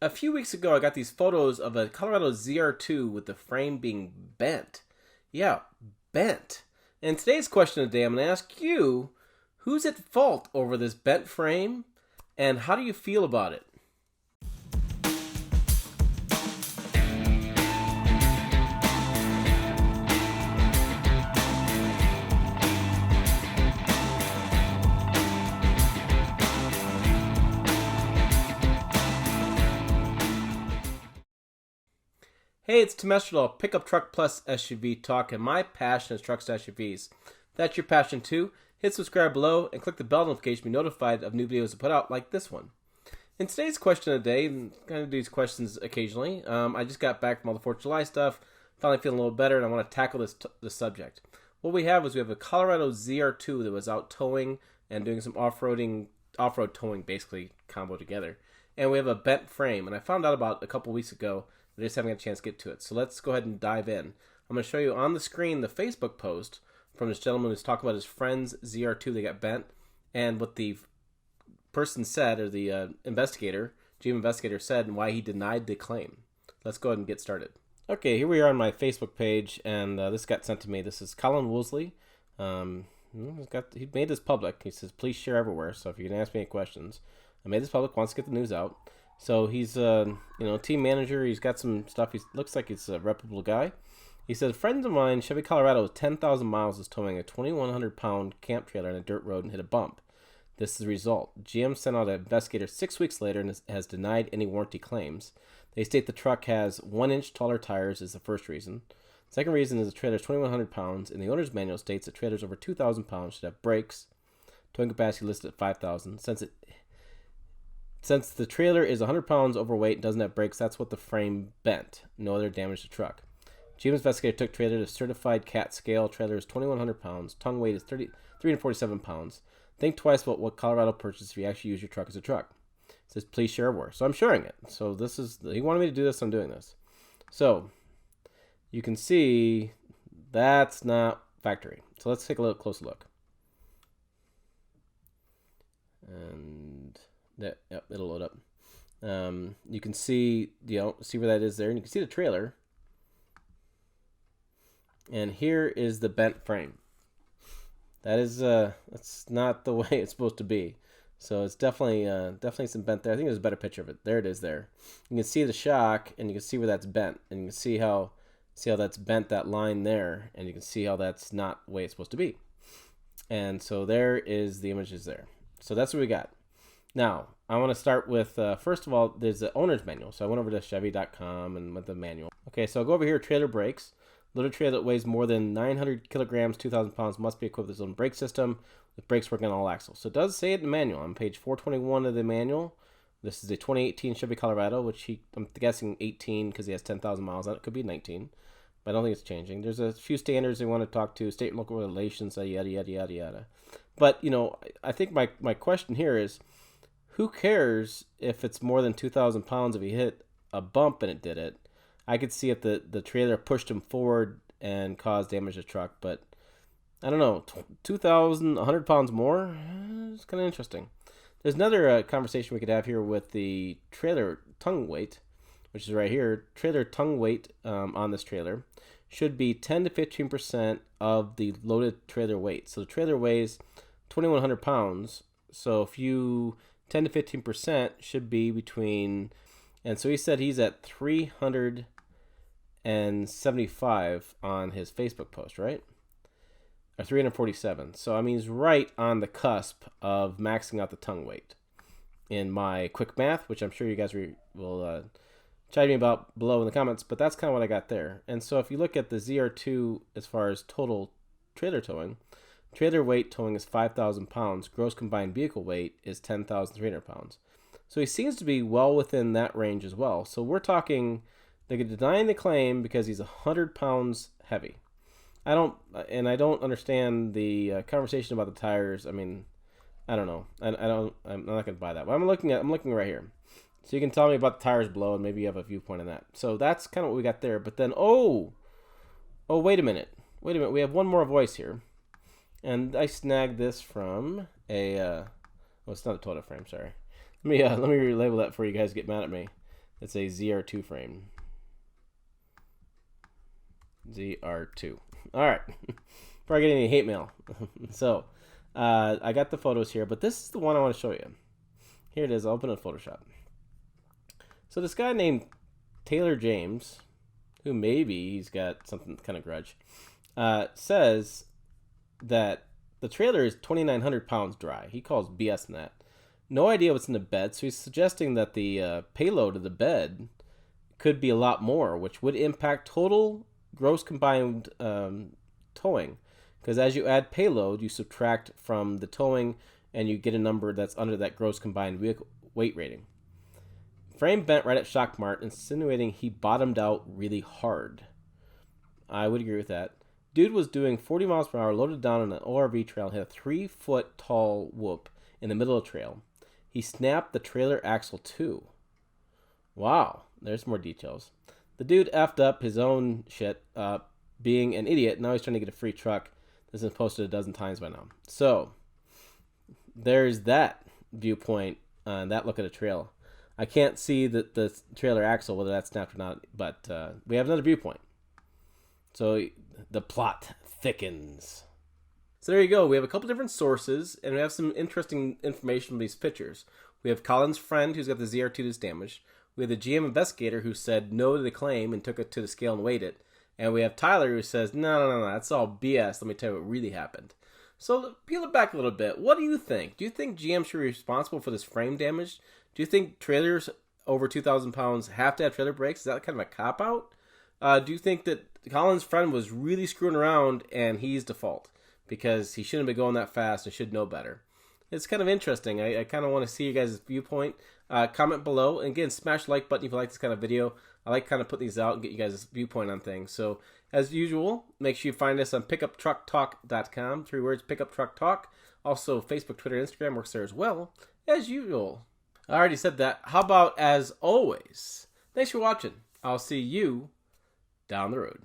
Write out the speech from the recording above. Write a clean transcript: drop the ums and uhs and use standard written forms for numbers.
A few weeks ago, I got these photos of a Colorado ZR2 with the frame being bent. Yeah, bent. And today's question of the day, I'm going to ask you, who's at fault over this bent frame, and how do you feel about it? Hey, it's Tim Esterdahl, Pickup Truck Plus SUV Talk, and my passion is trucks and SUVs. If that's your passion too, hit subscribe below and click the bell notification to be notified of new videos to put out like this one. In today's question of the day, and kind of do these questions occasionally, I just got back from all the 4th of July stuff, finally feeling a little better, and I want to tackle this subject. What we have is we have a Colorado ZR2 that was out towing and doing some off-road towing, basically combo together. And we have a bent frame, and I found out about a couple weeks ago. I just haven't got a chance to get to it. So let's go ahead and dive in. I'm going to show you on the screen the Facebook post from this gentleman who's talking about his friend's ZR2 that got bent and what the person said, or the GM investigator said, and why he denied the claim. Let's go ahead and get started. Okay, here we are on my Facebook page, and this got sent to me. This is Colin Woolsey. He made this public. He says, please share everywhere. So if you can ask me any questions, I made this public, wants to get the news out. So he's team manager. He's got some stuff. He looks like he's a reputable guy. He says, friends of mine, Chevy Colorado with 10,000 miles is towing a 2,100-pound camp trailer on a dirt road and hit a bump. This is the result. GM sent out an investigator 6 weeks later and has denied any warranty claims. They state the truck has 1-inch taller tires is the first reason. Second reason is the trailer is 2,100 pounds, and the owner's manual states that trailers over 2,000 pounds should have brakes. Towing capacity listed at 5,000. Since the trailer is 100 pounds overweight and doesn't have brakes, that's what the frame bent. No other damage to the truck. GM investigator took trailer to certified CAT scale. Trailer is 2,100 pounds. Tongue weight is 347 pounds. Think twice about what Colorado purchased if you actually use your truck as a truck. It says, please share more. So I'm sharing it. So he wanted me to do this, I'm doing this. So you can see that's not factory. So let's take a little closer look. And yep, it'll load up. You can see, see where that is there, and you can see the trailer. And here is the bent frame. That is that's not the way it's supposed to be. So it's definitely some bent there. I think there's a better picture of it. There it is there. You can see the shock, and you can see where that's bent, and you can see how that's bent, that line there, and you can see how that's not the way it's supposed to be. And so there is the images there. So that's what we got. Now, I want to start with, first of all, there's the owner's manual. So I went over to Chevy.com and went to the manual. Okay, so I'll go over here, trailer brakes. Little trailer that weighs more than 900 kilograms, 2,000 pounds, must be equipped with its own brake system, with brakes working on all axles. So it does say it in the manual. On page 421 of the manual, this is a 2018 Chevy Colorado, which I'm guessing 18 because he has 10,000 miles on it. It could be 19, but I don't think it's changing. There's a few standards they want to talk to, state and local relations, yada, yada, yada, yada. But, I think my question here is, who cares if it's more than 2,000 pounds if he hit a bump and it did it? I could see if the trailer pushed him forward and caused damage to the truck, but I don't know. 2,000, 100 pounds more? It's kind of interesting. There's another conversation we could have here with the trailer tongue weight, which is right here. Trailer tongue weight on this trailer should be 10 to 15% of the loaded trailer weight. So the trailer weighs 2,100 pounds. So if you 10 to 15% should be between, and so he said he's at 375 on his Facebook post, right? Or 347. So I mean, he's right on the cusp of maxing out the tongue weight. In my quick math, which I'm sure you guys will chat me about below in the comments, but that's kind of what I got there. And so if you look at the ZR2 as far as total trailer towing, trailer weight towing is 5,000 pounds. Gross combined vehicle weight is 10,300 pounds. So he seems to be well within that range as well. So we're talking, they're denying the claim because he's 100 pounds heavy. I don't understand the conversation about the tires. I mean, I don't know. I'm not going to buy that. But I'm looking right here. So you can tell me about the tires below, and maybe you have a viewpoint on that. So that's kind of what we got there. But then, wait a minute. We have one more voice here. And I snagged this from a, it's not a Toyota frame, sorry. Let me relabel that before you guys get mad at me. It's a ZR2 frame. ZR2. All right. Before I get any hate mail. So, I got the photos here, but this is the one I want to show you. Here it is. I'll open it in Photoshop. So this guy named Taylor James, who maybe he's got something kind of grudge, says that the trailer is 2,900 pounds dry. He calls BS in that. No idea what's in the bed, so he's suggesting that the payload of the bed could be a lot more, which would impact total gross combined towing. Because as you add payload, you subtract from the towing, and you get a number that's under that gross combined vehicle weight rating. Frame bent right at shock mart, insinuating he bottomed out really hard. I would agree with that. Dude was doing 40 miles per hour, loaded down on an ORV trail, and hit a 3-foot tall whoop in the middle of the trail. He snapped the trailer axle too. Wow, there's more details. The dude effed up his own shit, being an idiot. Now he's trying to get a free truck. This has been posted a dozen times by now. So, there's that viewpoint, that look at a trail. I can't see the trailer axle, whether that's snapped or not, but we have another viewpoint. So, the plot thickens. So there you go. We have a couple different sources, and we have some interesting information from these pictures. We have Colin's friend, who's got the ZR2 that's damaged. We have the GM investigator, who said no to the claim and took it to the scale and weighed it. And we have Tyler, who says, no, that's all BS. Let me tell you what really happened. So peel it back a little bit. What do you think? Do you think GM should be responsible for this frame damage? Do you think trailers over 2,000 pounds have to have trailer brakes? Is that kind of a cop-out? Do you think that Colin's friend was really screwing around and he's default? Because he shouldn't be going that fast and should know better. It's kind of interesting. I kind of want to see you guys' viewpoint. Comment below. And again, smash the like button if you like this kind of video. I like kind of putting these out and get you guys' viewpoint on things. So, as usual, make sure you find us on pickuptrucktalk.com. 3 words, Pickup Truck Talk. Also, Facebook, Twitter, Instagram works there as well, as usual. I already said that. How about as always? Thanks for watching. I'll see you down the road.